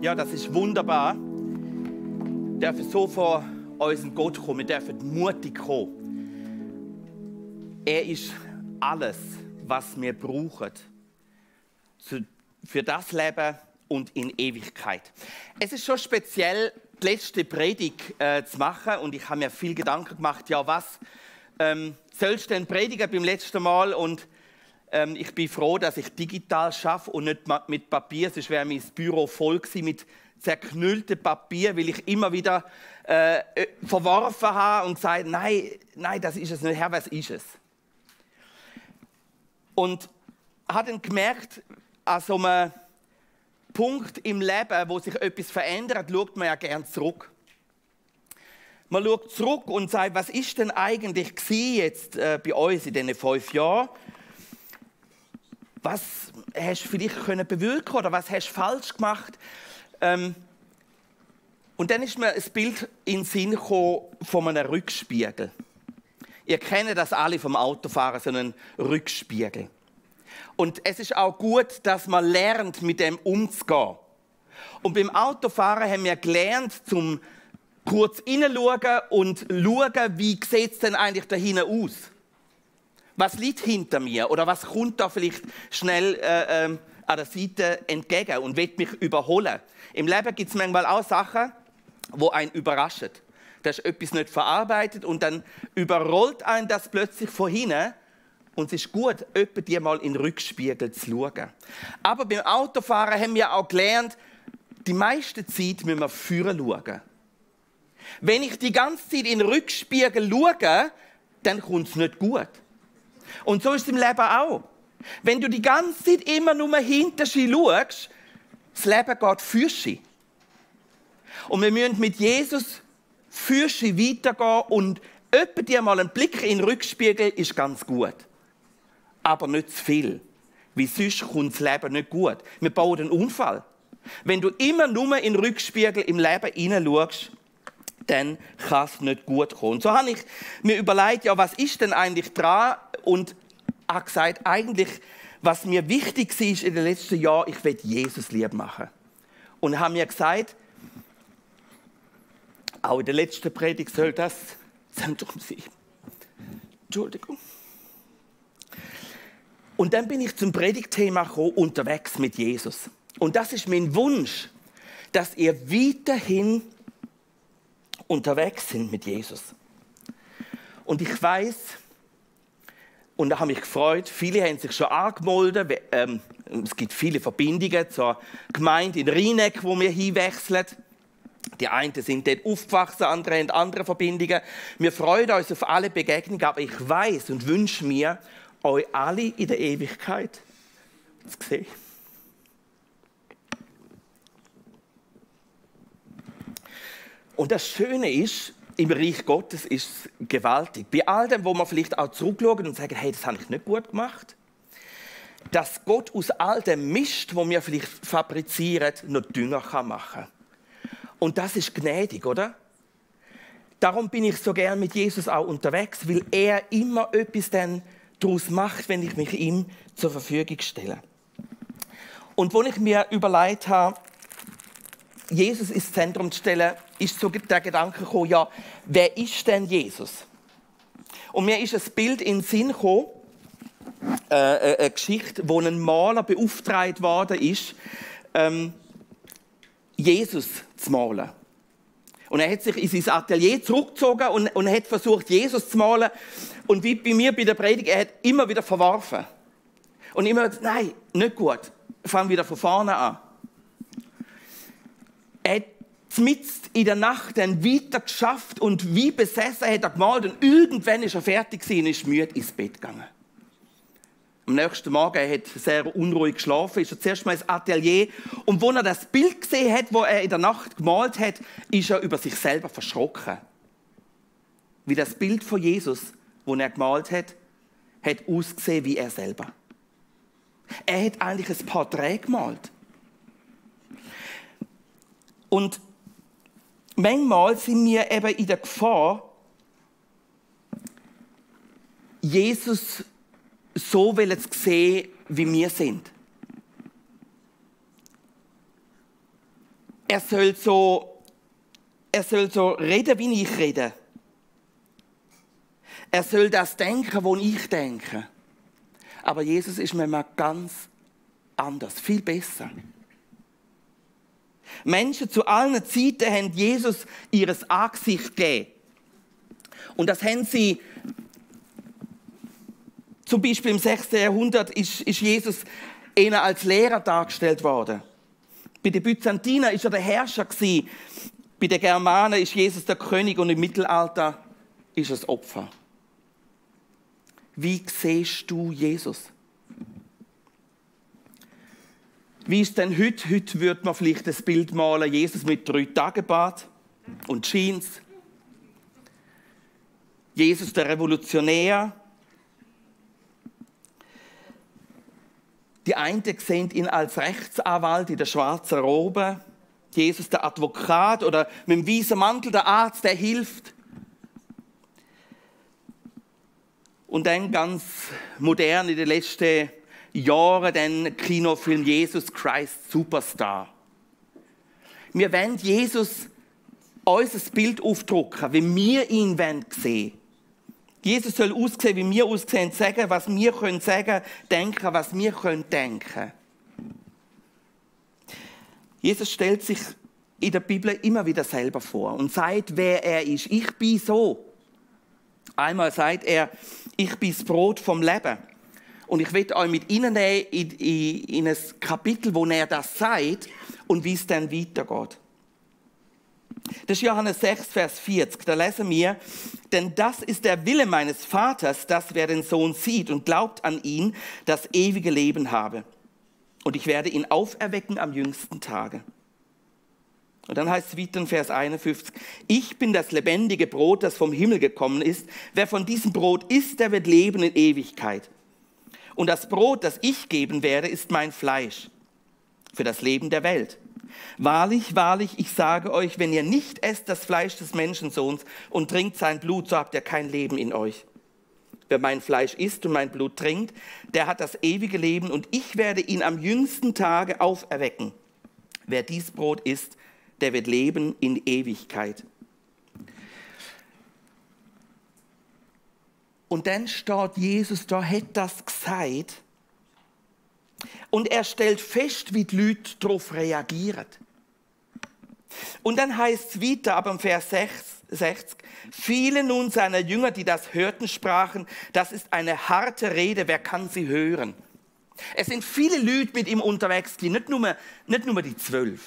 Ja, das ist wunderbar. Wir dürfen so vor unseren Gott kommen, wir dürfen mutig kommen. Er ist alles, was wir brauchen für das Leben und in Ewigkeit. Es ist schon speziell, die letzte Predigt zu machen, und ich habe mir viel Gedanken gemacht, ja, was sollst du denn predigen beim letzten Mal? Und ich bin froh, dass ich digital schaffe und nicht mit Papier, sonst wäre mein Büro voll gewesen mit zerknülltem Papier, weil ich immer wieder verworfen habe und gesagt, nein, das ist es nicht, Herr, was ist es? Und habe dann gemerkt, an so einem Punkt im Leben, wo sich etwas verändert, schaut man ja gerne zurück. Man schaut zurück und sagt, was ist denn eigentlich jetzt bei uns in diesen 5 Jahren? Was hast du vielleicht bewirken oder was hast du falsch gemacht? Und dann ist mir ein Bild in den Sinn gekommen von einem Rückspiegel. Ihr kennt das alle vom Autofahren, so einen Rückspiegel. Und es ist auch gut, dass man lernt, mit dem umzugehen. Und beim Autofahren haben wir gelernt, zum kurz hineinschauen und schauen, wie sieht es denn eigentlich da hinten aus? Was liegt hinter mir? Oder was kommt da vielleicht schnell an der Seite entgegen und will mich überholen? Im Leben gibt es manchmal auch Sachen, die einen überraschen. Da ist etwas nicht verarbeitet und dann überrollt einen das plötzlich von hinten. Und es ist gut, die mal in den Rückspiegel zu schauen. Aber beim Autofahren haben wir auch gelernt, die meiste Zeit müssen wir vorne schauen. Wenn ich die ganze Zeit in den Rückspiegel schaue, dann kommt es nicht gut. Und so ist es im Leben auch. Wenn du die ganze Zeit immer nur hinter sie schaust, das Leben geht für sie. Und wir müssen mit Jesus für sie weitergehen und dir mal einen Blick in den Rückspiegel ist ganz gut. Aber nicht zu viel. Weil sonst kommt das Leben nicht gut. Wir bauen einen Unfall. Wenn du immer nur in den Rückspiegel im Leben hineinschaust, dann kann es nicht gut kommen. Und so habe ich mir überlegt, ja, was ist denn eigentlich dran? Und habe gesagt, eigentlich, was mir wichtig war in den letzten Jahren, ich will Jesus lieb machen. Und habe mir gesagt, auch in der letzten Predigt soll das Zentrum sein. Entschuldigung. Und dann bin ich zum Predigtthema gekommen, unterwegs mit Jesus. Und das ist mein Wunsch, dass ihr weiterhin unterwegs sind mit Jesus. Und ich weiß, und da habe ich mich gefreut, viele haben sich schon angemeldet. Es gibt viele Verbindungen zur Gemeinde in Rheineck, wo wir hinwechseln. Die einen sind dort aufgewachsen, andere haben andere Verbindungen. Wir freuen uns auf alle Begegnungen, aber ich weiß und wünsche mir, euch alle in der Ewigkeit zu sehen. Und das Schöne ist, im Reich Gottes ist es gewaltig. Bei all dem, wo man vielleicht auch zurückschauen und sagen, hey, das habe ich nicht gut gemacht, dass Gott aus all dem Mist, wo wir vielleicht fabrizieren, noch Dünger machen kann. Und das ist gnädig, oder? Darum bin ich so gern mit Jesus auch unterwegs, weil er immer etwas dann daraus macht, wenn ich mich ihm zur Verfügung stelle. Und wo ich mir überlegt habe, Jesus ins Zentrum zu stellen, ist so der Gedanke gekommen, ja, wer ist denn Jesus? Und mir ist ein Bild in den Sinn gekommen, eine Geschichte, wo ein Maler beauftragt worden ist, Jesus zu malen. Und er hat sich in sein Atelier zurückgezogen und hat versucht, Jesus zu malen. Und wie bei mir bei der Predigt, er hat immer wieder verworfen. Und immer gesagt, nein, nicht gut, fang wieder von vorne an. Er hat mitten in der Nacht dann weiter geschafft und wie besessen hat er gemalt. Und irgendwann ist er fertig gewesen und ist müde ins Bett gegangen. Am nächsten Morgen er hat sehr unruhig geschlafen, ist er zuerst mal ins Atelier. Und als er das Bild gesehen hat, das er in der Nacht gemalt hat, ist er über sich selber verschrocken. Wie das Bild von Jesus, das er gemalt hat ausgesehen wie er selber. Er hat eigentlich ein Porträt gemalt. Und manchmal sind wir eben in der Gefahr, Jesus so zu sehen, wie wir sind. er soll so reden, wie ich rede. Er soll das denken, was ich denke. Aber Jesus ist manchmal ganz anders, viel besser. Menschen zu allen Zeiten haben Jesus ihres Angesicht gegeben. Und das haben sie, zum Beispiel im 6. Jahrhundert ist Jesus ihnen als Lehrer dargestellt worden. Bei den Byzantinern war er der Herrscher gewesen. Bei den Germanen ist Jesus der König und im Mittelalter ist er das Opfer. Wie siehst du Jesus? Wie ist denn heute? Heute würde man vielleicht das Bild malen, Jesus mit 3-Tage-Bart und Jeans. Jesus der Revolutionär. Die einen sehen ihn als Rechtsanwalt in der schwarzen Robe. Jesus der Advokat oder mit dem weißen Mantel der Arzt, der hilft. Und dann ganz modern in den letzten Jahren den Kinofilm Jesus Christ Superstar. Wir wollen Jesus unser Bild aufdrucken, wie wir ihn sehen wollen. Jesus soll aussehen, wie wir aussehen, sagen, was wir können sagen, denken, was wir können denken. Jesus stellt sich in der Bibel immer wieder selber vor und sagt, wer er ist. Ich bin so. Einmal sagt er, ich bin das Brot vom Leben. Und ich will euch mit Ihnen in ein Kapitel, wo er das sagt und wie es dann weitergeht. Das ist Johannes 6, Vers 40. Da lesen wir, denn das ist der Wille meines Vaters, dass wer den Sohn sieht und glaubt an ihn, das ewige Leben habe. Und ich werde ihn auferwecken am jüngsten Tage. Und dann heißt es weiter in Vers 51, ich bin das lebendige Brot, das vom Himmel gekommen ist. Wer von diesem Brot isst, der wird leben in Ewigkeit. Und das Brot, das ich geben werde, ist mein Fleisch für das Leben der Welt. Wahrlich, wahrlich, ich sage euch, wenn ihr nicht esst das Fleisch des Menschensohns und trinkt sein Blut, so habt ihr kein Leben in euch. Wer mein Fleisch isst und mein Blut trinkt, der hat das ewige Leben und ich werde ihn am jüngsten Tage auferwecken. Wer dies Brot isst, der wird leben in Ewigkeit. Und dann steht Jesus, da hat das gesagt. Und er stellt fest, wie die Leute darauf reagieren. Und dann heißt es weiter, ab dem Vers 60, viele nun seiner Jünger, die das hörten, sprachen, das ist eine harte Rede, wer kann sie hören? Es sind viele Leute mit ihm unterwegs, nicht nur die 12.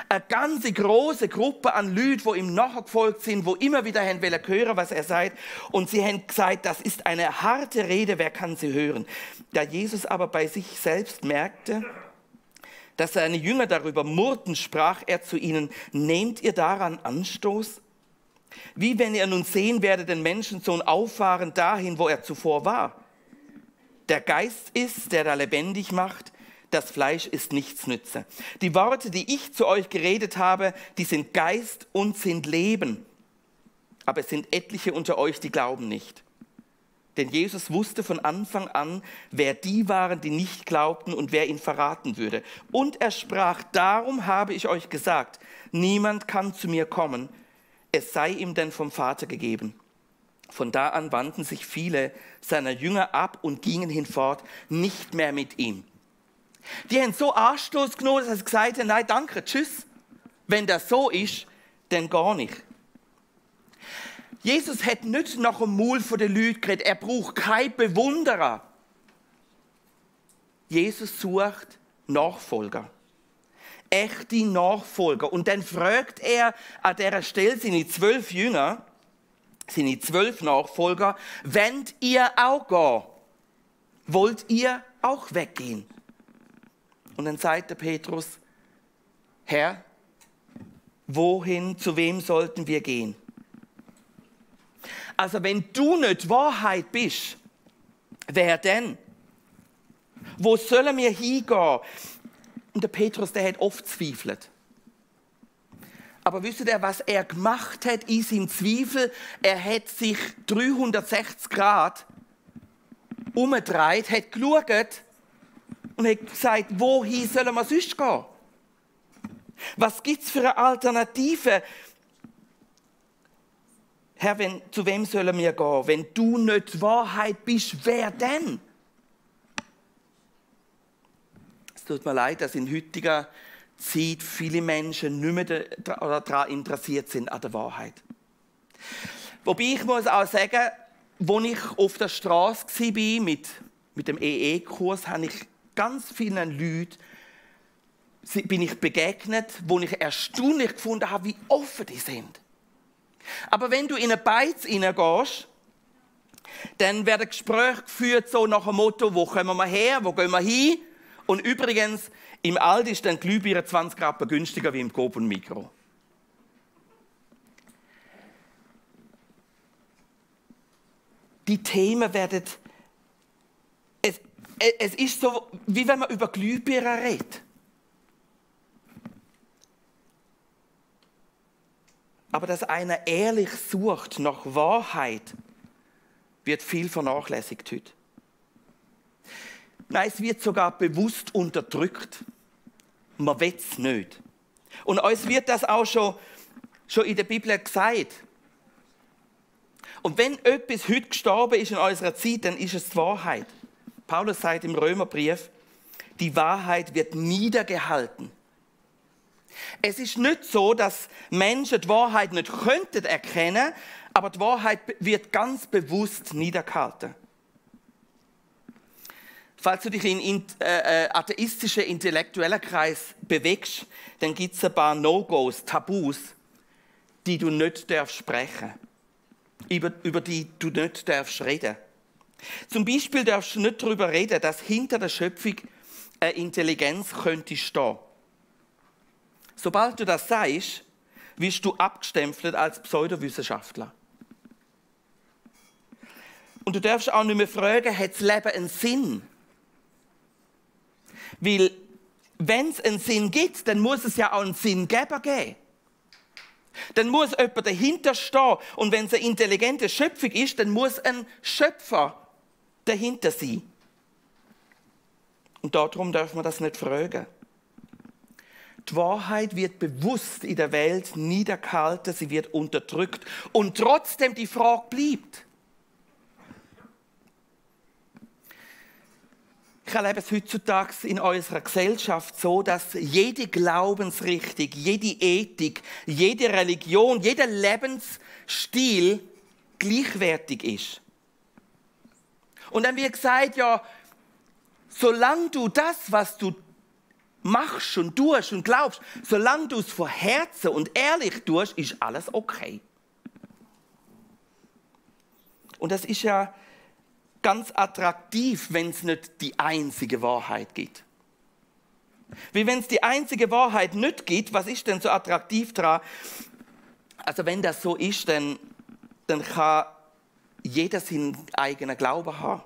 Eine ganze große Gruppe an Leuten, die ihm nachgefolgt sind, die immer wieder hören wollen, was er sagt. Und sie haben gesagt, das ist eine harte Rede, wer kann sie hören? Da Jesus aber bei sich selbst merkte, dass seine Jünger darüber murrten, sprach er zu ihnen, nehmt ihr daran Anstoß? Wie wenn ihr nun sehen werdet, den Menschensohn auffahren dahin, wo er zuvor war. Der Geist ist, der da lebendig macht, das Fleisch ist nichts nütze. Die Worte, die ich zu euch geredet habe, die sind Geist und sind Leben. Aber es sind etliche unter euch, die glauben nicht. Denn Jesus wusste von Anfang an, wer die waren, die nicht glaubten und wer ihn verraten würde. Und er sprach, darum habe ich euch gesagt, niemand kann zu mir kommen, es sei ihm denn vom Vater gegeben. Von da an wandten sich viele seiner Jünger ab und gingen hinfort, nicht mehr mit ihm. Die haben so Anstoß genommen, dass sie gesagt haben, nein, danke, tschüss. Wenn das so ist, dann gar nicht. Jesus hat nicht nach dem Maul der Leute geredet. Er braucht keinen Bewunderer. Jesus sucht Nachfolger. Echte Nachfolger. Und dann fragt er an dieser Stelle seine 12 Jünger, seine 12 Nachfolger, wollt ihr auch gehen? Wollt ihr auch weggehen? Und dann sagt der Petrus, Herr, wohin, zu wem sollten wir gehen? Also wenn du nicht Wahrheit bist, wer denn? Wo sollen wir hingehen? Und der Petrus, der hat oft zweifelt. Aber wisst ihr, was er gemacht hat in seinem Zweifel? Er hat sich 360 Grad umgedreht, hat geschaut, und hat gesagt, wohin sollen wir sonst gehen? Was gibt es für eine Alternative? Herr, zu wem sollen wir gehen? Wenn du nicht die Wahrheit bist, wer denn? Es tut mir leid, dass in heutiger Zeit viele Menschen nicht mehr daran interessiert sind, an der Wahrheit. Wobei ich muss auch sagen, als ich auf der Straße war mit dem EE-Kurs, habe ich ganz vielen Leuten bin ich begegnet, wo ich erstaunlich gefunden habe, wie offen die sind. Aber wenn du in eine Beiz hineingehst, dann werden Gespräche geführt, so nach dem Motto, wo kommen wir her, wo gehen wir hin? Und übrigens, im Aldi ist dann Glühbirne 20 Rappen günstiger wie im Coop und Mikro. Die Themen werden... Es ist so, wie wenn man über Glühbirne redet. Aber dass einer ehrlich sucht nach Wahrheit, wird viel vernachlässigt heute. Nein, es wird sogar bewusst unterdrückt. Man will es nicht. Und uns wird das auch schon in der Bibel gesagt. Und wenn etwas heute gestorben ist in unserer Zeit, dann ist es die Wahrheit. Paulus sagt im Römerbrief, die Wahrheit wird niedergehalten. Es ist nicht so, dass Menschen die Wahrheit nicht könnten erkennen, aber die Wahrheit wird ganz bewusst niedergehalten. Falls du dich in atheistischen intellektuellen Kreis bewegst, dann gibt es ein paar No-Gos, Tabus, die du nicht sprechen darfst, über die du nicht reden darfst. Zum Beispiel darfst du nicht darüber reden, dass hinter der Schöpfung eine Intelligenz könnte stehen. Sobald du das sagst, wirst du abgestempelt als Pseudowissenschaftler. Und du darfst auch nicht mehr fragen, hat das Leben einen Sinn? Weil, wenn es einen Sinn gibt, dann muss es ja auch einen Sinngeber geben. Dann muss jemand dahinter stehen. Und wenn es eine intelligente Schöpfung ist, dann muss ein Schöpfer dahinter sein. Und darum darf man das nicht fragen. Die Wahrheit wird bewusst in der Welt niedergehalten, sie wird unterdrückt. Und trotzdem die Frage bleibt. Ich erlebe es heutzutage in unserer Gesellschaft so, dass jede Glaubensrichtung, jede Ethik, jede Religion, jeder Lebensstil gleichwertig ist. Und dann wird gesagt, ja, solange du das, was du machst und tust und glaubst, solange du es von Herzen und ehrlich tust, ist alles okay. Und das ist ja ganz attraktiv, wenn es nicht die einzige Wahrheit gibt. Wie wenn es die einzige Wahrheit nicht gibt, was ist denn so attraktiv daran? Also wenn das so ist, dann kann jeder seinen eigenen Glauben haben.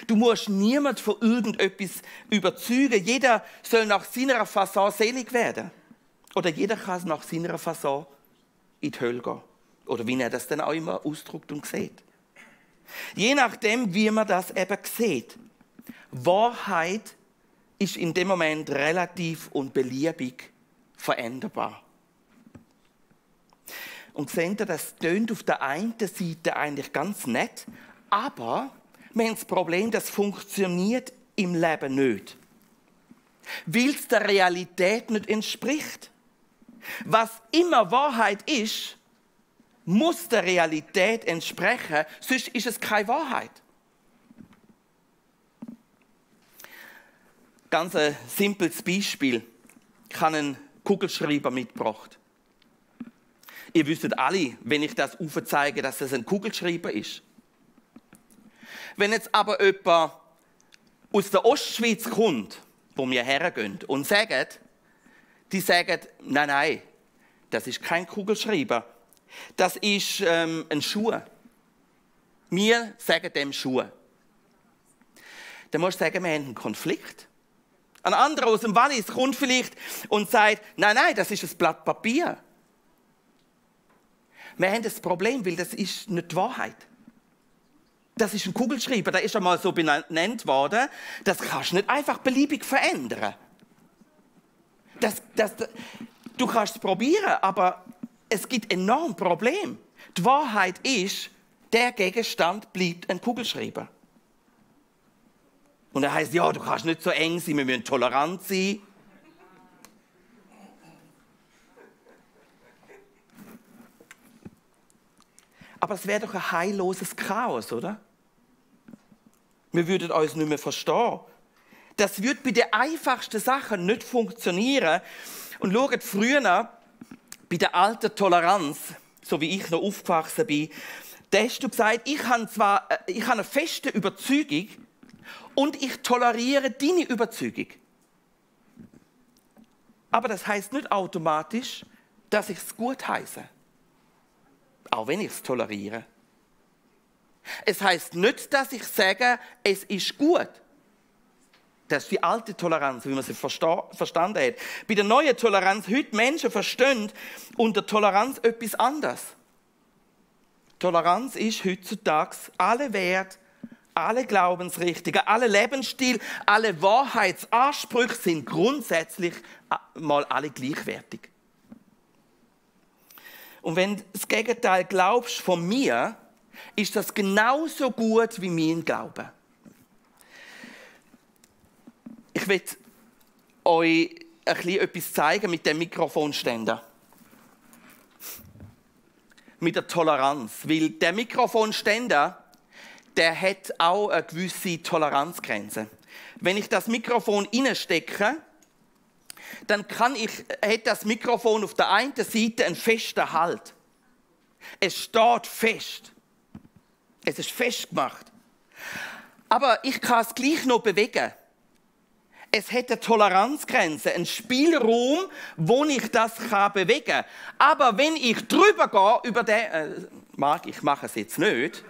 Du musst niemand von irgendetwas überzeugen. Jeder soll nach seiner Fasson selig werden. Oder jeder kann nach seiner Fasson in die Hölle gehen. Oder wie er das dann auch immer ausdrückt und sieht. Je nachdem, wie man das eben sieht. Wahrheit ist in dem Moment relativ und beliebig veränderbar. Und seht ihr, das tönt auf der einen Seite eigentlich ganz nett, aber wir haben das Problem, das funktioniert im Leben nicht. Weil es der Realität nicht entspricht. Was immer Wahrheit ist, muss der Realität entsprechen, sonst ist es keine Wahrheit. Ganz ein simples Beispiel. Ich habe einen Kugelschreiber mitgebracht. Ihr wisst alle, wenn ich das aufzeige, dass es ein Kugelschreiber ist. Wenn jetzt aber jemand aus der Ostschweiz kommt, wo wir hergehen, und die sagen, nein, das ist kein Kugelschreiber, das ist ein Schuh. Wir sagen dem Schuh. Dann musst du sagen, wir haben einen Konflikt. Ein anderer aus dem Wallis kommt vielleicht und sagt, nein, das ist ein Blatt Papier. Wir haben das Problem, weil das ist nicht die Wahrheit. Das ist ein Kugelschreiber, der ist einmal so benannt worden. Das kannst du nicht einfach beliebig verändern. Du kannst es probieren, aber es gibt enorm Probleme. Die Wahrheit ist, der Gegenstand bleibt ein Kugelschreiber. Und er heißt, ja, du kannst nicht so eng sein, wir müssen tolerant sein. Aber es wäre doch ein heilloses Chaos, oder? Wir würden uns nicht mehr verstehen. Das würde bei den einfachsten Sachen nicht funktionieren. Und schaut, früher, bei der alten Toleranz, so wie ich noch aufgewachsen bin, da hast du gesagt, ich habe eine feste Überzeugung und ich toleriere deine Überzeugung. Aber das heißt nicht automatisch, dass ich es gut heiße. Auch wenn ich es toleriere. Es heißt nicht, dass ich sage, es ist gut. Das ist die alte Toleranz, wie man sie verstanden hat. Bei der neuen Toleranz, heute Menschen verstehen unter Toleranz etwas anderes. Toleranz ist heutzutage alle Werte, alle Glaubensrichtungen, alle Lebensstil, alle Wahrheitsansprüche sind grundsätzlich mal alle gleichwertig. Und wenn du das Gegenteil glaubst von mir, ist das genauso gut wie mein Glaube. Ich will euch etwas zeigen mit dem Mikrofonständer. Mit der Toleranz. Weil der Mikrofonständer, der hat auch eine gewisse Toleranzgrenze. Wenn ich das Mikrofon reinstecke, dann hat das Mikrofon auf der einen Seite einen festen Halt. Es steht fest. Es ist festgemacht. Aber ich kann es gleich noch bewegen. Es hat eine Toleranzgrenze, einen Spielraum, wo ich das bewegen kann. Aber wenn ich drüber gehe, über den... ich mache es jetzt nicht.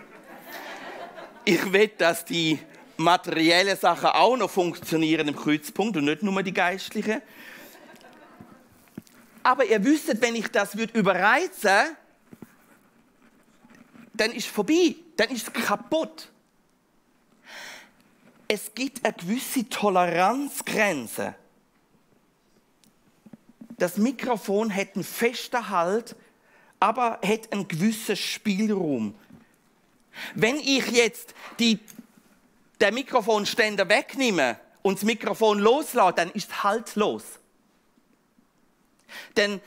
Ich will, dass die materiellen Sachen auch noch funktionieren im Kreuzpunkt und nicht nur die geistlichen. Aber ihr wisst, wenn ich das überreizen würde, dann ist es vorbei, dann ist es kaputt. Es gibt eine gewisse Toleranzgrenze. Das Mikrofon hat einen festen Halt, aber hat einen gewissen Spielraum. Wenn ich jetzt den Mikrofonständer wegnehme und das Mikrofon loslasse, dann ist es haltlos. Dann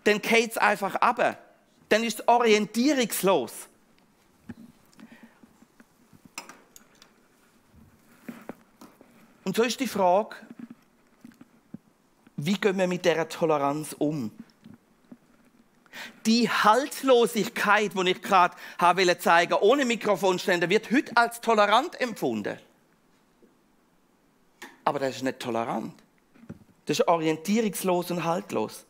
geht es einfach runter. Dann ist es orientierungslos. Und so ist die Frage, wie gehen wir mit dieser Toleranz um? Die Haltlosigkeit, die ich gerade zeigen wollte, ohne Mikrofonständer, wird heute als tolerant empfunden. Aber das ist nicht tolerant. Das ist orientierungslos und haltlos.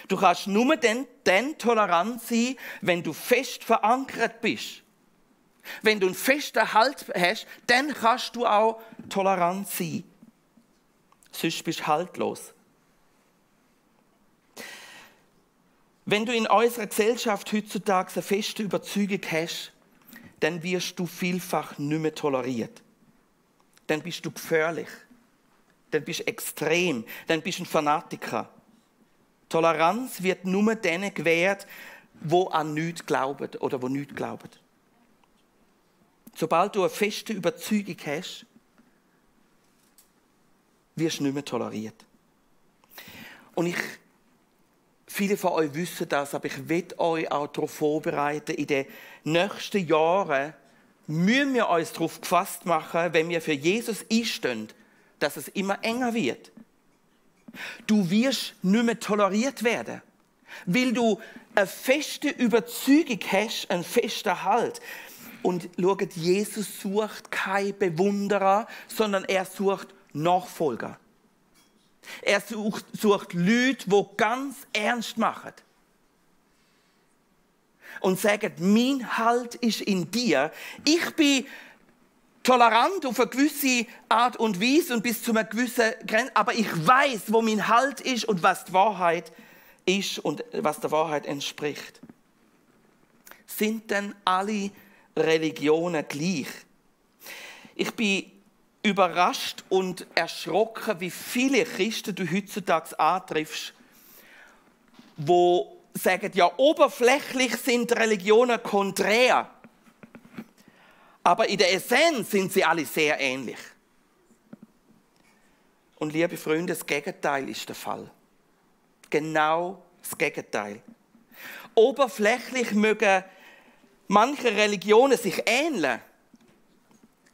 Du kannst nur dann tolerant sein, wenn du fest verankert bist. Wenn du einen festen Halt hast, dann kannst du auch tolerant sein. Sonst bist du haltlos. Wenn du in unserer Gesellschaft heutzutage eine feste Überzeugung hast, dann wirst du vielfach nicht mehr toleriert. Dann bist du gefährlich. Dann bist du extrem. Dann bist du ein Fanatiker. Toleranz wird nur denen gewährt, die an nichts glauben oder die nichts glauben. Sobald du eine feste Überzeugung hast, wirst du nicht mehr toleriert. Und viele von euch wissen das, aber ich will euch auch darauf vorbereiten, in den nächsten Jahren müssen wir uns darauf gefasst machen, wenn wir für Jesus einstehen, dass es immer enger wird. Du wirst nicht mehr toleriert werden, weil du eine feste Überzeugung hast, einen festen Halt. Und schaut, Jesus sucht keine Bewunderer, sondern er sucht Nachfolger. Er sucht Leute, die ganz ernst machen. Und sagen, mein Halt ist in dir. Ich bin tolerant auf eine gewisse Art und Weise und bis zu einer gewissen Grenze, aber ich weiß, wo mein Halt ist und was die Wahrheit ist und was der Wahrheit entspricht. Sind denn alle Religionen gleich? Ich bin überrascht und erschrocken, wie viele Christen du heutzutage antriffst, die sagen, ja, oberflächlich sind Religionen konträr, aber in der Essenz sind sie alle sehr ähnlich. Und liebe Freunde, das Gegenteil ist der Fall. Genau das Gegenteil. Oberflächlich mögen manche Religionen sich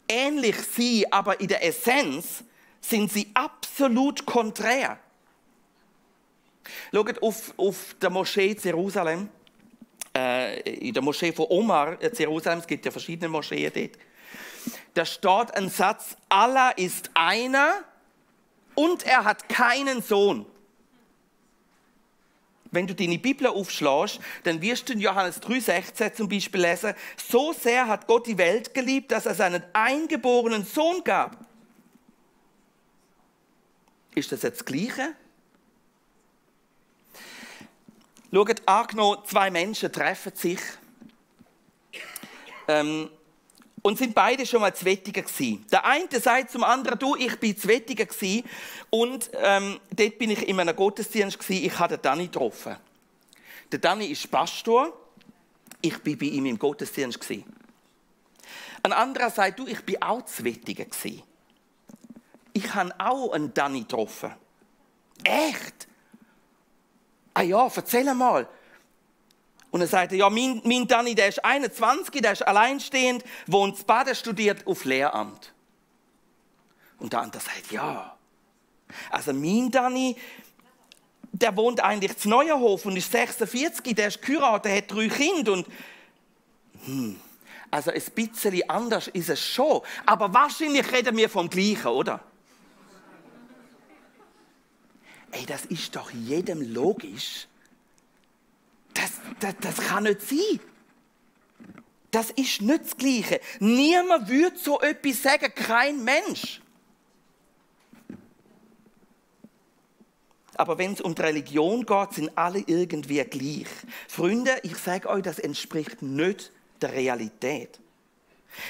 ähnlich sein, aber in der Essenz sind sie absolut konträr. Schaut auf der Moschee in Jerusalem, in der Moschee von Omar in Jerusalem, es gibt ja verschiedene Moscheen dort, da steht ein Satz, Allah ist einer und er hat keinen Sohn. Wenn du deine Bibel aufschlägst, dann wirst du in Johannes 3,16 zum Beispiel lesen, so sehr hat Gott die Welt geliebt, dass er seinen eingeborenen Sohn gab. Ist das jetzt das Gleiche? Schaut, angenommen, zwei Menschen treffen sich und sind beide schon mal Zwettigen gewesen. Der eine sagt zum anderen, du, ich bin Zwettigen gewesen und dort bin ich in einem Gottesdienst gewesen, ich habe den Dani getroffen. Der Dani ist Pastor, ich bin bei ihm im Gottesdienst gewesen. Ein anderer sagt, du, ich bin auch Zwettigen gewesen. Ich habe auch einen Dani getroffen. Echt? Ah ja, erzähl mal. Und er sagte, ja, mein Dani, der ist 21, der ist alleinstehend, wohnt in Baden, studiert auf Lehramt. Und der andere sagt, ja. Also mein Dani, der wohnt eigentlich in Neuenhof und ist 46, der ist geheiratet, der hat 3 Kinder. Und also ein bisschen anders ist es schon. Aber wahrscheinlich reden wir vom Gleichen, oder? Ey, das ist doch jedem logisch. Das kann nicht sein. Das ist nicht das Gleiche. Niemand würde so etwas sagen, kein Mensch. Aber wenn es um die Religion geht, sind alle irgendwie gleich. Freunde, ich sage euch, das entspricht nicht der Realität.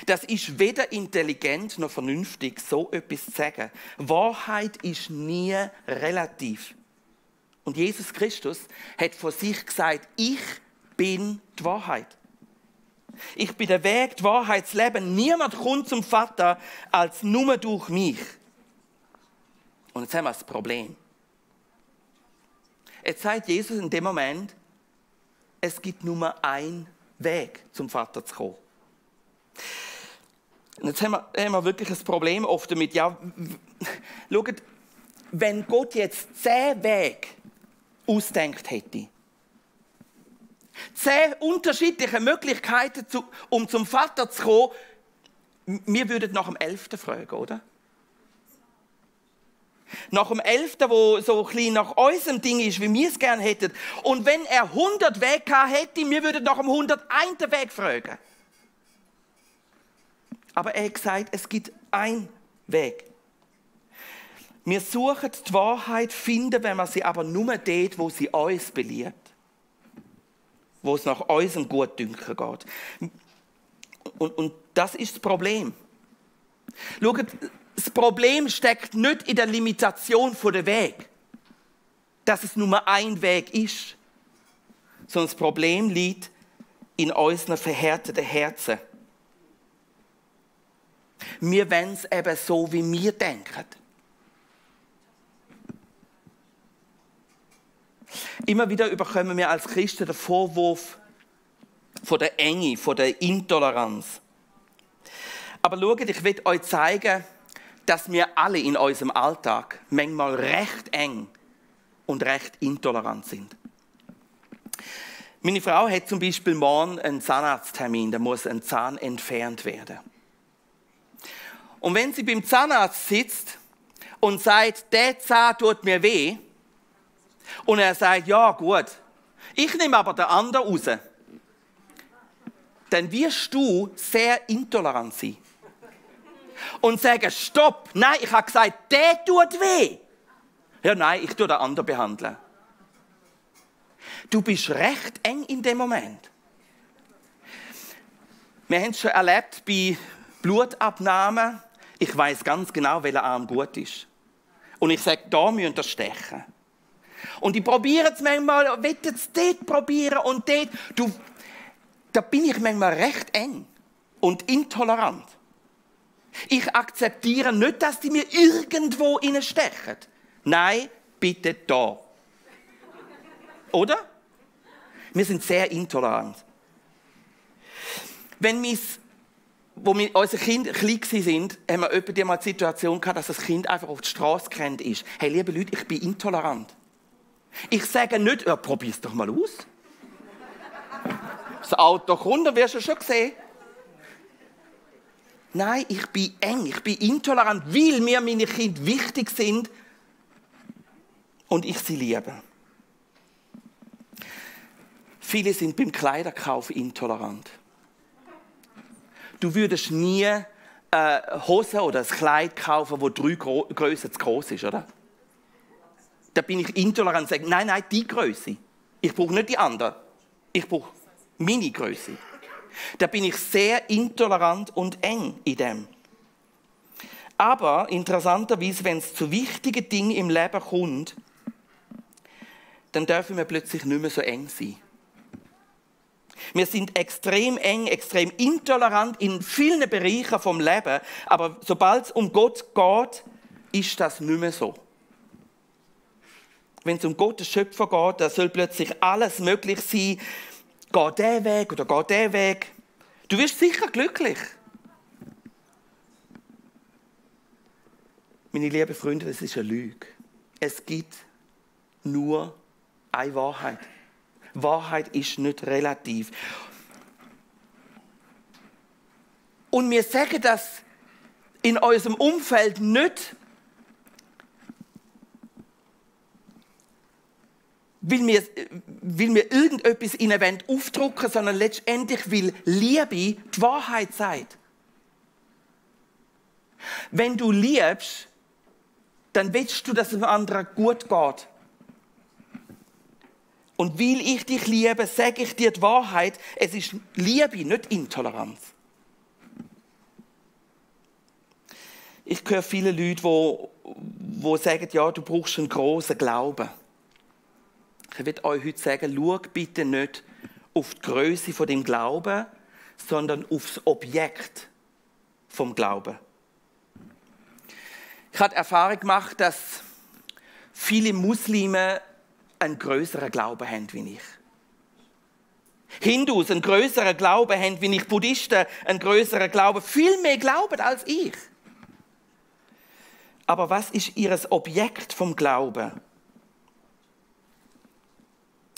Das ist weder intelligent noch vernünftig, so etwas zu sagen. Wahrheit ist nie relativ. Und Jesus Christus hat von sich gesagt, ich bin die Wahrheit. Ich bin der Weg, die Wahrheit, das Leben. Niemand kommt zum Vater als nur durch mich. Und jetzt haben wir das Problem. Jetzt sagt Jesus in dem Moment, es gibt nur einen Weg, zum Vater zu kommen. Und jetzt haben wir wirklich ein Problem oft damit. Ja, schaut, wenn Gott jetzt 10 Wege ausdenkt hätte, 10 unterschiedliche Möglichkeiten, um zum Vater zu kommen, wir würden nach dem 11. fragen, oder? Nach dem 11., wo so ein bisschen nach unserem Ding ist, wie wir es gerne hätten. Und wenn er 100 Wege gehabt hätte, wir würden nach dem 101. Weg fragen. Aber er hat gesagt, es gibt einen Weg. Wir suchen die Wahrheit, finden, wenn wir sie aber nur dort, wo sie uns beliebt. Wo es nach unserem Gutdünken geht. Und das ist das Problem. Schaut, das Problem steckt nicht in der Limitation der Weg, dass es nur ein Weg ist, sondern das Problem liegt in unseren verhärteten Herzen. Wir wollen es eben so, wie wir denken. Immer wieder bekommen wir als Christen den Vorwurf von der Enge, von der Intoleranz. Aber schaut, ich will euch zeigen, dass wir alle in unserem Alltag manchmal recht eng und recht intolerant sind. Meine Frau hat zum Beispiel morgen einen Zahnarzttermin, da muss ein Zahn entfernt werden. Und wenn sie beim Zahnarzt sitzt und sagt, der Zahn tut mir weh, und er sagt, ja gut, ich nehme aber den anderen raus, dann wirst du sehr intolerant sein. Und sagen, stopp, nein, ich habe gesagt, der tut weh. Ja, nein, ich tue den anderen behandeln. Du bist recht eng in dem Moment. Wir haben es schon erlebt bei Blutabnahmen. Ich weiß ganz genau, welcher Arm gut ist. Und ich sage, da müsst ihr stechen. Und ich probiere es manchmal, will es dort probieren und dort. Da bin ich manchmal recht eng und intolerant. Ich akzeptiere nicht, dass die mir irgendwo stechen. Nein, bitte da. Oder? Wir sind sehr intolerant. Wo unsere Kinder klein waren, haben wir etwa mal die Situation gehabt, dass das Kind einfach auf die Straße gerannt ist. Hey, liebe Leute, ich bin intolerant. Ich sage nicht, ja, probier es doch mal aus. Das Auto kommt, dann wirst du schon sehen. Nein, ich bin eng, ich bin intolerant, weil mir meine Kinder wichtig sind und ich sie liebe. Viele sind beim Kleiderkauf intolerant. Du würdest nie eine Hose oder ein Kleid kaufen, das 3 Grössen zu groß ist, oder? Da bin ich intolerant und sage, nein, die Größe. Ich brauche nicht die andere. Ich brauche meine Größe. Da bin ich sehr intolerant und eng in dem. Aber interessanterweise, wenn es zu wichtigen Dingen im Leben kommt, dann dürfen wir plötzlich nicht mehr so eng sein. Wir sind extrem eng, extrem intolerant in vielen Bereichen vom Leben, aber sobald es um Gott geht, ist das nicht mehr so. Wenn es um Gott, den Schöpfer, geht, dann soll plötzlich alles möglich sein. Geh diesen Weg oder geh diesen Weg. Du wirst sicher glücklich. Meine lieben Freunde, das ist eine Lüge. Es gibt nur eine Wahrheit. Wahrheit ist nicht relativ. Und wir sagen das in unserem Umfeld nicht, weil wir irgendetwas in eine Wand aufdrücken, sondern letztendlich, weil Liebe die Wahrheit sagt. Wenn du liebst, dann willst du, dass es dem anderen gut geht. Und weil ich dich liebe, sage ich dir die Wahrheit, es ist Liebe, nicht Intoleranz. Ich höre viele Leute, die sagen, ja, du brauchst einen grossen Glauben. Ich will euch heute sagen, schau bitte nicht auf die Größe von dem Glauben, sondern auf das Objekt vom Glauben. Ich habe die Erfahrung gemacht, dass viele Muslime einen grösseren Glauben haben wie ich. Hindus einen grösseren Glauben haben wie ich. Buddhisten einen grösseren Glauben, viel mehr glauben als ich. Aber was ist ihr Objekt vom Glauben?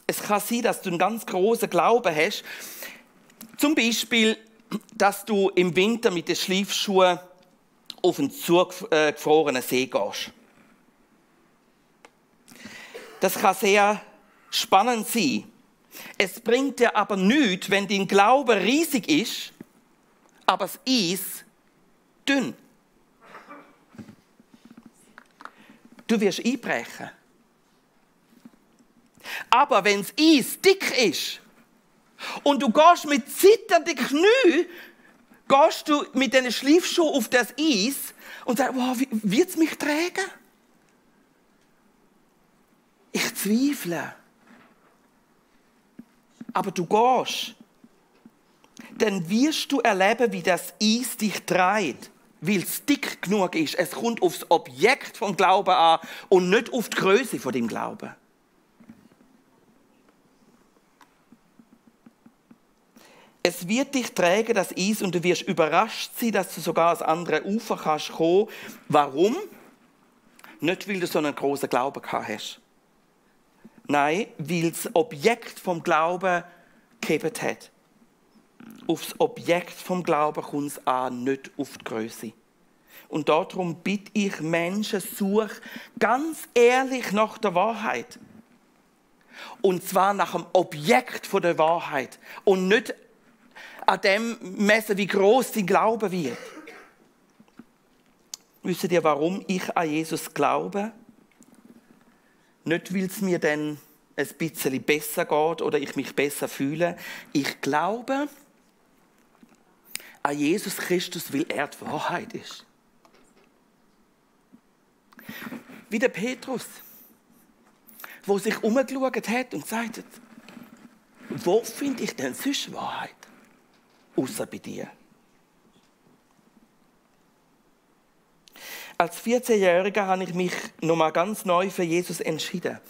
Es kann sein, dass du einen ganz grossen Glauben hast. Zum Beispiel, dass du im Winter mit den Schleifschuhen auf einen zugefrorenen See gehst. Das kann sehr spannend sein. Es bringt dir aber nichts, wenn dein Glaube riesig ist, aber das Eis dünn. Du wirst einbrechen. Aber wenn das Eis dick ist und du gehst mit zitternden Knien, gehst du mit diesen Schleifschuhen auf das Eis und sagst, wow, wird es mich tragen? Ich zweifle. Aber du gehst. Dann wirst du erleben, wie das Eis dich trägt, weil es dick genug ist. Es kommt aufs Objekt vom Glauben an und nicht auf die Größe von dem Glauben. Es wird dich tragen, das Eis, und du wirst überrascht sein, dass du sogar ans andere Ufer kannst kommen. Warum? Nicht, weil du so einen grossen Glauben gehabt hast. Nein, weil das Objekt vom Glauben gehebt hat. Auf das Objekt vom Glauben kommt es an, nicht auf die Größe. Und darum bitte ich Menschen, such ganz ehrlich nach der Wahrheit. Und zwar nach dem Objekt von der Wahrheit. Und nicht an dem messen, wie groß dein Glaube wird. Wisst ihr, warum ich an Jesus glaube? Nicht, weil es mir dann ein bisschen besser geht oder ich mich besser fühle. Ich glaube an Jesus Christus, weil er die Wahrheit ist. Wie der Petrus, der sich umgeschaut hat und gesagt hat, wo finde ich denn sonst Wahrheit? Außer bei dir. Als 14-Jähriger habe ich mich nochmal ganz neu für Jesus entschieden.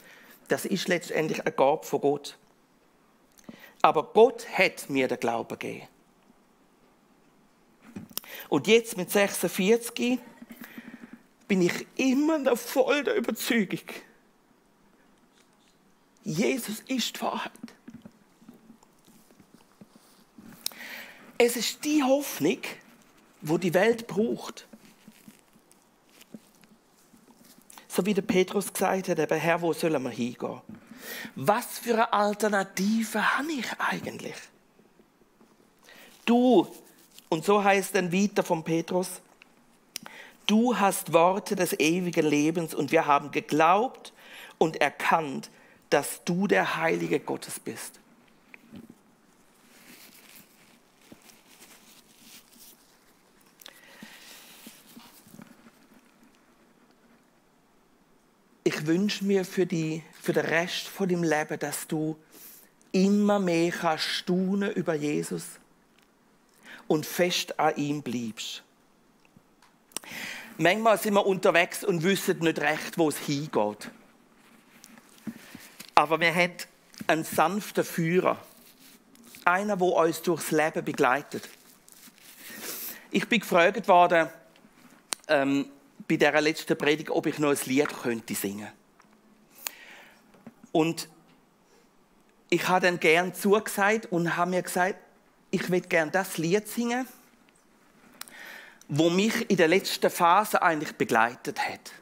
Das ist letztendlich eine Gabe von Gott. Aber Gott hat mir den Glauben gegeben. Und jetzt mit 46 bin ich immer noch voll der Überzeugung, Jesus ist die Wahrheit. Es ist die Hoffnung, die die Welt braucht. So wie der Petrus gesagt hat, Herr, wo sollen wir hingehen? Was für eine Alternative habe ich eigentlich? Du, und so heißt dann weiter von Petrus, du hast Worte des ewigen Lebens und wir haben geglaubt und erkannt, dass du der Heilige Gottes bist. Ich wünsche mir für den Rest von deinem Leben, dass du immer mehr kannst staunen über Jesus und fest an ihm bleibst. Manchmal sind wir unterwegs und wissen nicht recht, wo es hingeht. Aber wir haben einen sanften Führer. Einer, der uns durchs Leben begleitet. Ich bin gefragt worden, bei dieser letzten Predigt, ob ich noch ein Lied könnte singen. Und ich habe dann gerne zugesagt und habe mir gesagt, ich will gerne das Lied singen, das mich in der letzten Phase eigentlich begleitet hat.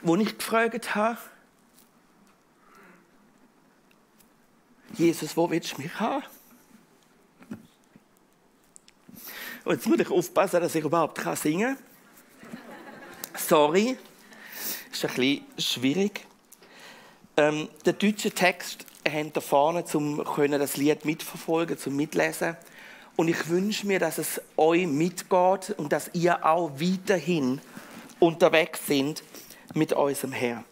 Wo ich gefragt habe, Jesus, wo willst du mich haben? Und jetzt muss ich aufpassen, dass ich überhaupt singen kann. Sorry, ist ein bisschen schwierig. Den deutschen Text haben da vorne, um das Lied mitverfolgen, zum Mitlesen. Und ich wünsche mir, dass es euch mitgeht und dass ihr auch weiterhin unterwegs seid mit unserem Herrn.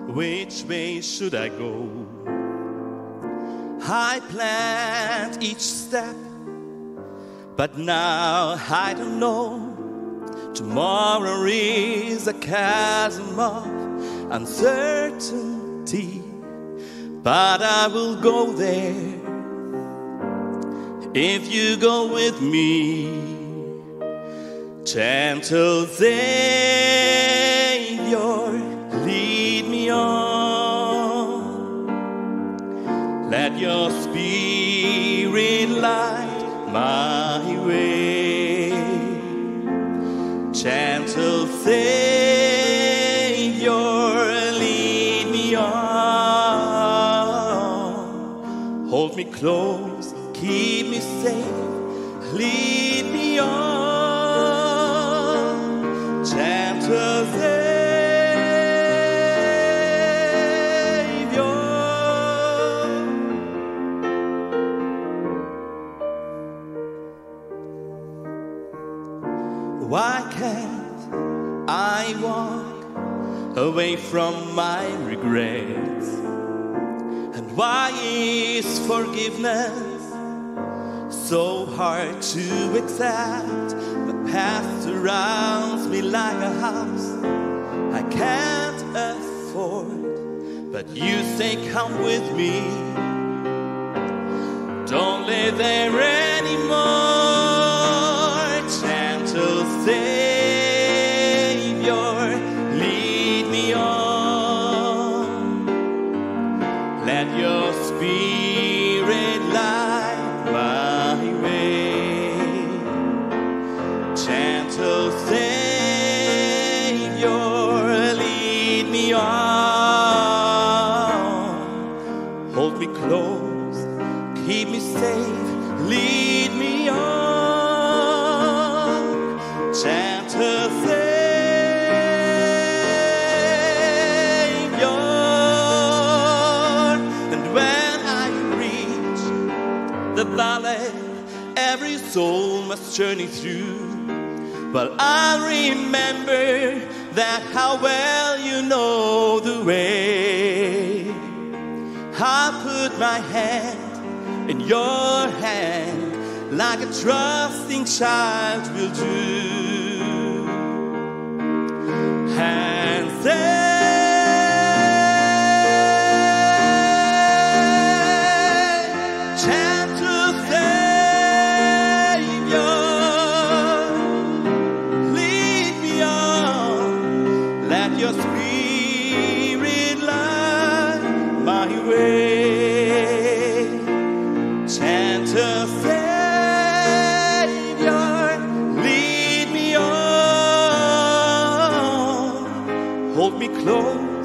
Which way should I go? I planned each step, but now I don't know. Tomorrow is a chasm of uncertainty, but I will go there if you go with me. Gentle Savior, lead me on. Let your spirit light my way. Gentle Savior, lead me on. Hold me close, keep me safe, lead me on. Gentle Savior. Why can't I walk away from my regrets? And why is forgiveness so hard to accept? The past surrounds me like a house I can't afford, but you say come with me. Don't live there anymore. Gentle Savior, Gentle Savior, lead me on. Hold me close, keep me safe, lead me on. Gentle Savior, and when I reach the valley every soul must journey through, but I'll remember that how well you know the way. I put my hand in your hand like a trusting child will do, and say, gentle Savior, lead me on, let your spirit light my way. Gentle Savior, lead me on, hold me close,